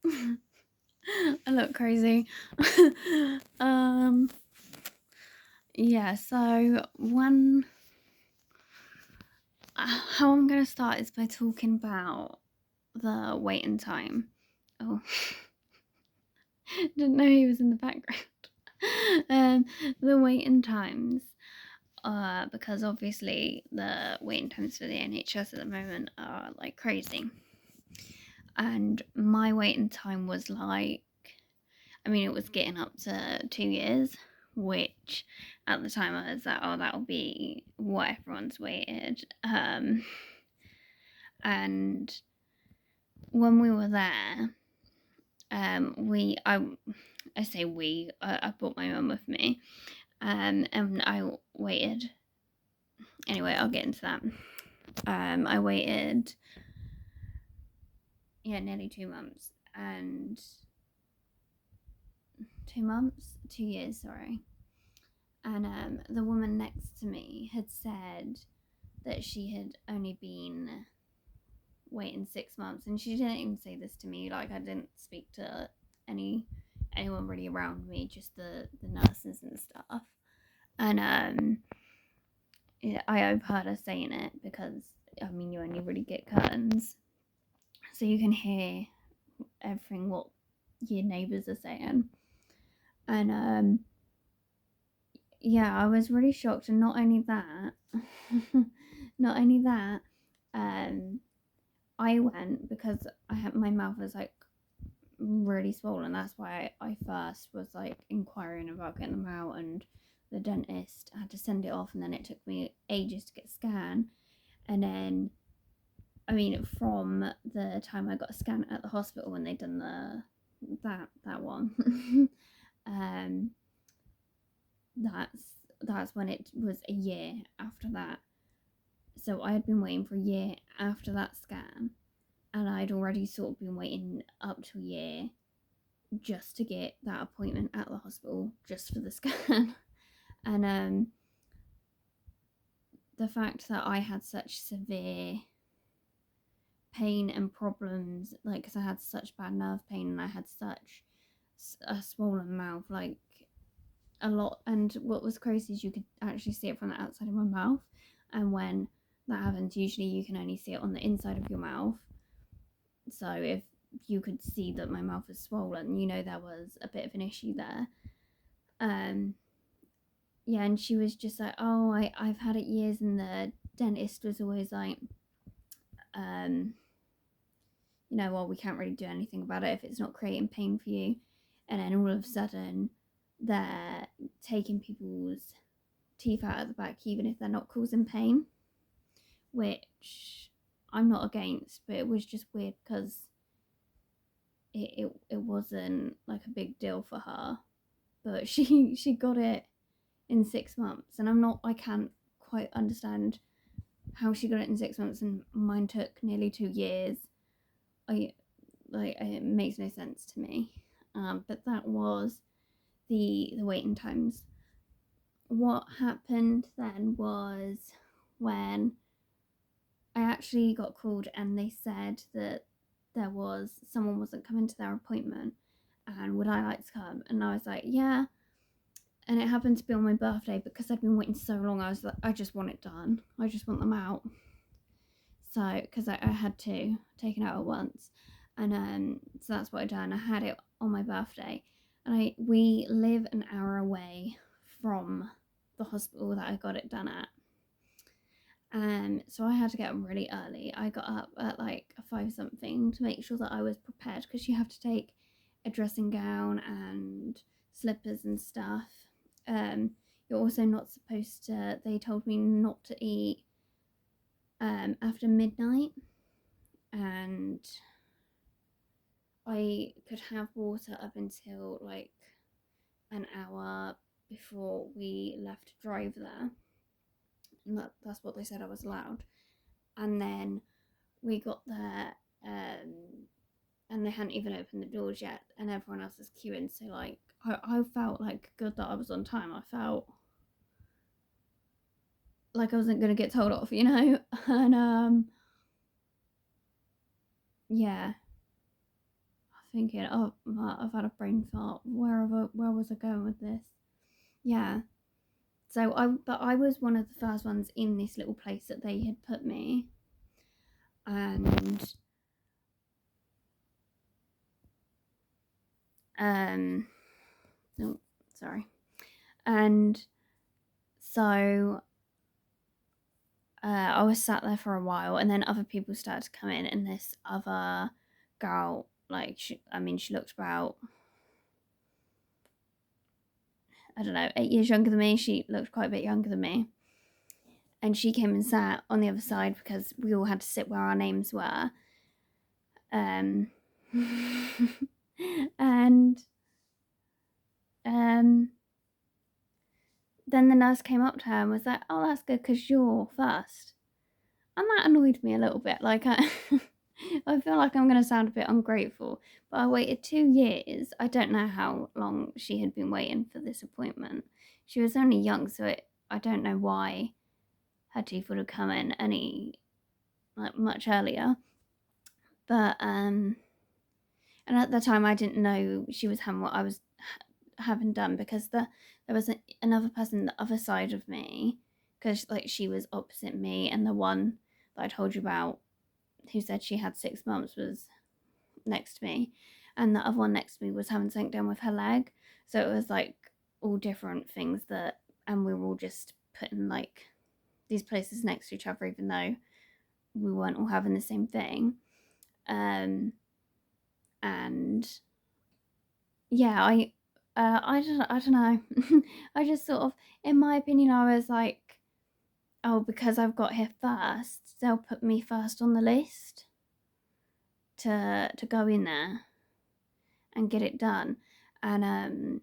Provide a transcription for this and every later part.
I look crazy. um, yeah, so how I'm gonna start is by talking about the waiting time. Oh, didn't know he was in the background. um, the waiting times. Because obviously the waiting times for the NHS at the moment are like crazy. And my waiting time was like, I mean, it was getting up to 2 years, which at the time I was like, oh, that'll be what everyone's waited. And when we were there, I say we, I brought my mum with me, and I waited. Anyway, I'll get into that. I waited, yeah, nearly 2 months, and 2 months, 2 years, sorry. And the woman next to me had said that she had only been waiting 6 months, and she didn't even say this to me. Like, I didn't speak to anyone really around me, just the nurses and stuff. And yeah, I overheard her saying it because I mean you only really get curtains, so you can hear everything what your neighbours are saying. And yeah, I was really shocked, and not only that, not only that, um, I went because I had my mouth was like really swollen. That's why I first was like inquiring about getting them out, and the dentist had to send it off, and then it took me ages to get a scan, and then I mean from the time I got a scan at the hospital when they done that one, um, that's when it was a year after that. So I had been waiting for a year after that scan, and I'd already sort of been waiting up to a year just to get that appointment at the hospital just for the scan. And the fact that I had such severe pain and problems, like because I had such bad nerve pain and I had such a swollen mouth, like a lot. And what was crazy is you could actually see it from the outside of my mouth, and when that happens, usually you can only see it on the inside of your mouth. So if you could see that my mouth was swollen, you know there was a bit of an issue there. Um, yeah, and she was just like, "Oh, I've had it years," and the dentist was always like, um, well, we can't really do anything about it if it's not creating pain for you. And then all of a sudden, they're taking people's teeth out at the back, even if they're not causing pain, which I'm not against, but it was just weird because it wasn't like a big deal for her, but she got it in 6 months, and I can't quite understand how she got it in 6 months and mine took nearly 2 years. It makes no sense to me. But that was the waiting times. What happened then was when I actually got called and they said that someone wasn't coming to their appointment, and would I like to come? And I was like, yeah. And it happened to be on my birthday because I'd been waiting so long. I was like, I just want it done. I just want them out. So, because I had to taken out at once, and so that's what I done. I had it on my birthday, and we live an hour away from the hospital that I got it done at. So I had to get up really early. I got up at like 5 something to make sure that I was prepared because you have to take a dressing gown and slippers and stuff. You're also not supposed to. They told me not to eat after midnight, and I could have water up until like an hour before we left to drive there. And that's what they said I was allowed. And then we got there, and they hadn't even opened the doors yet, and everyone else is queuing. So like, I felt like good that I was on time. I felt like I wasn't gonna get told off, And yeah, thinking, oh, I've had a brain fart. Where was I going with this? Yeah. So I was one of the first ones in this little place that they had put me, and oh, sorry, and so I was sat there for a while, and then other people started to come in, and this other girl, like she looked about, I don't know, 8 years younger than me. She looked quite a bit younger than me, and she came and sat on the other side because we all had to sit where our names were. Um, and then the nurse came up to her and was like, "Oh, that's good because you're first." And that annoyed me a little bit. Like, I feel like I'm going to sound a bit ungrateful, but I waited 2 years. I don't know how long she had been waiting for this appointment. She was only young, so I don't know why her teeth would have come in any like much earlier. But and at the time I didn't know she was having what I was having done, because there was another person on the other side of me, because like she was opposite me, and the one that I told you about who said she had 6 months was next to me, and the other one next to me was having something done with her leg. So it was like all different things that, and we were all just put in like these places next to each other, even though we weren't all having the same thing. And yeah, I don't know. I just sort of, in my opinion, I was like, oh, because I've got here first, they'll put me first on the list to go in there and get it done. And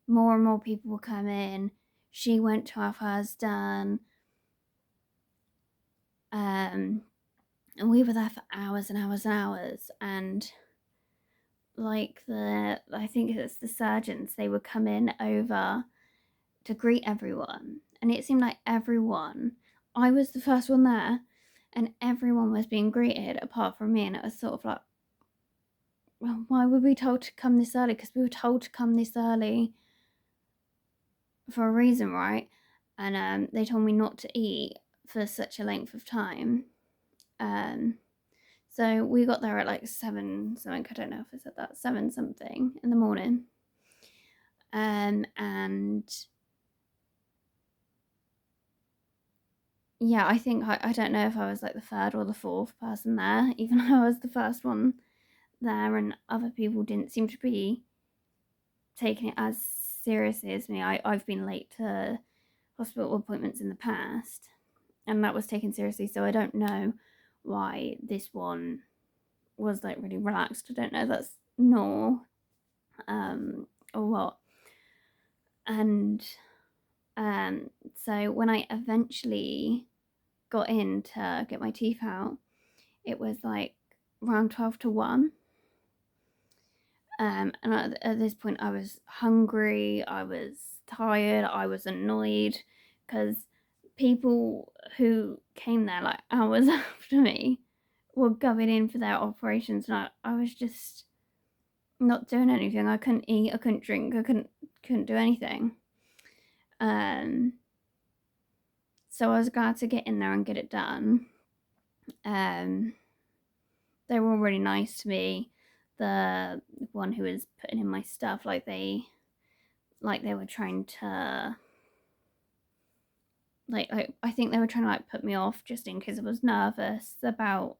more and more people will come in. She went to have hers done. And we were there for hours and hours and hours. And like I think it's the surgeons, they would come in over to greet everyone. And it seemed like I was the first one there, and everyone was being greeted apart from me. And it was sort of like, well, why were we told to come this early? Because we were told to come this early for a reason, right? And they told me not to eat for such a length of time. So we got there at like 7 something. I don't know if I said that, 7 something in the morning. And yeah, I think I don't know if I was like the third or the fourth person there, even though I was the first one there, and other people didn't seem to be taking it as seriously as me. I've been late to hospital appointments in the past, and that was taken seriously. So I don't know why this one was like really relaxed. I don't know if that's normal, or what. And so when I eventually got in to get my teeth out, it was like around 12 to 1. And at this point, I was hungry, I was tired, I was annoyed, because people who came there like hours after me were going in for their operations, and I was just not doing anything. I couldn't eat, I couldn't drink, I couldn't do anything. So I was glad to get in there and get it done. They were all really nice to me. The one who was putting in my stuff, like they were trying to like I think they were trying to like put me off just in case I was nervous about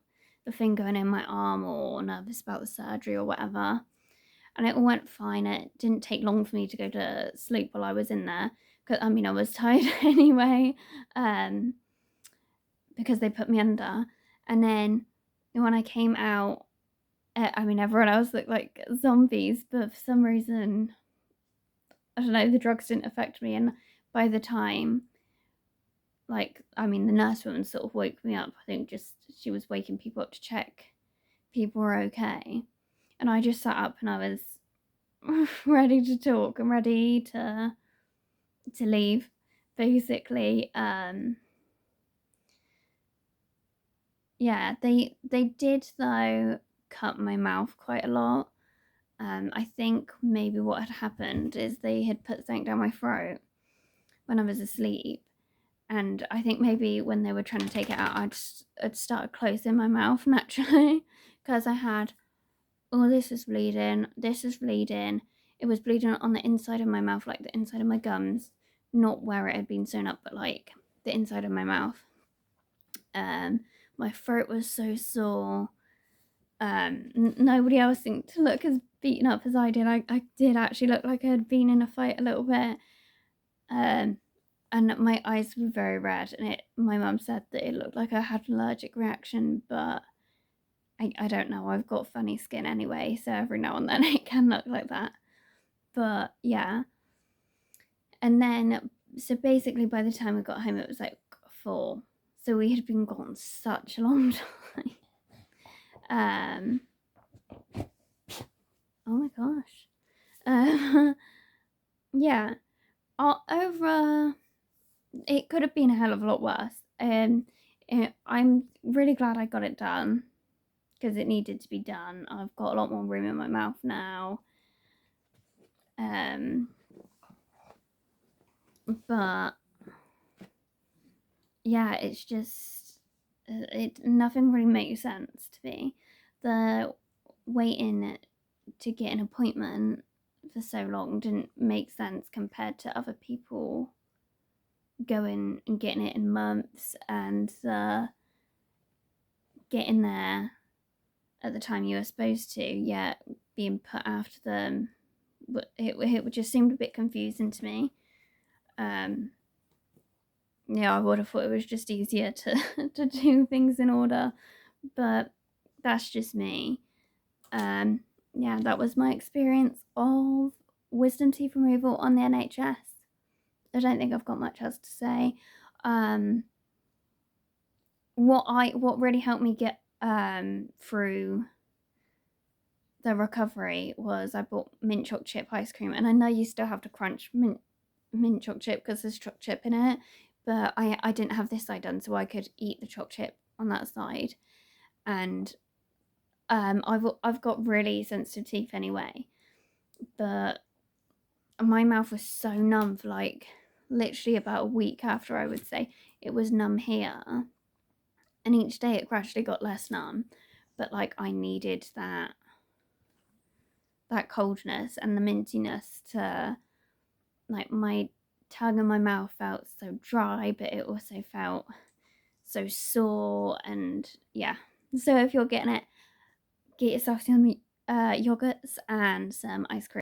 the thing going in my arm, or nervous about the surgery or whatever. And it all went fine. It didn't take long for me to go to sleep while I was in there, because I was tired anyway, because they put me under. And then when I came out, everyone else looked like zombies, but for some reason, I don't know, the drugs didn't affect me. And by the time, the nurse woman sort of woke me up. I think just she was waking people up to check people were okay. And I just sat up and I was ready to talk and ready to leave, basically. Yeah, they did though cut my mouth quite a lot. I think maybe what had happened is they had put something down my throat when I was asleep, and I think maybe when they were trying to take it out, I'd started closing my mouth naturally because I had, oh, this is bleeding, this is bleeding. It was bleeding on the inside of my mouth, like the inside of my gums, not where it had been sewn up, but like the inside of my mouth. My throat was so sore. Nobody else seemed to look as beaten up as I did. I did actually look like I had been in a fight a little bit. And my eyes were very red, and my mum said that it looked like I had an allergic reaction, but I don't know. I've got funny skin anyway, so every now and then it can look like that. But yeah. And then, so basically, by the time we got home, it was like 4. So we had been gone such a long time. Oh my gosh. Yeah. Over. It could have been a hell of a lot worse. I'm really glad I got it done because it needed to be done. I've got a lot more room in my mouth now. But yeah, it's just nothing really makes sense to me. The waiting to get an appointment for so long didn't make sense compared to other people going and getting it in months, and getting there at the time you were supposed to, yet being put after them. It just seemed a bit confusing to me. Yeah, I would have thought it was just easier to to do things in order, but that's just me. Yeah, that was my experience of wisdom teeth removal on the NHS. I don't think I've got much else to say. What really helped me get through the recovery was I bought mint chocolate chip ice cream, and I know you still have to crunch mint chocolate chip because there's chocolate chip in it, but I didn't have this side done, so I could eat the chocolate chip on that side. And I've got really sensitive teeth anyway, but my mouth was so numb for like literally about a week after, I would say. It was numb here, and each day it gradually got less numb, but like I needed that coldness and the mintiness to, like, my tongue and my mouth felt so dry, but it also felt so sore. And yeah, so if you're getting it, get yourself some yogurts and some ice cream.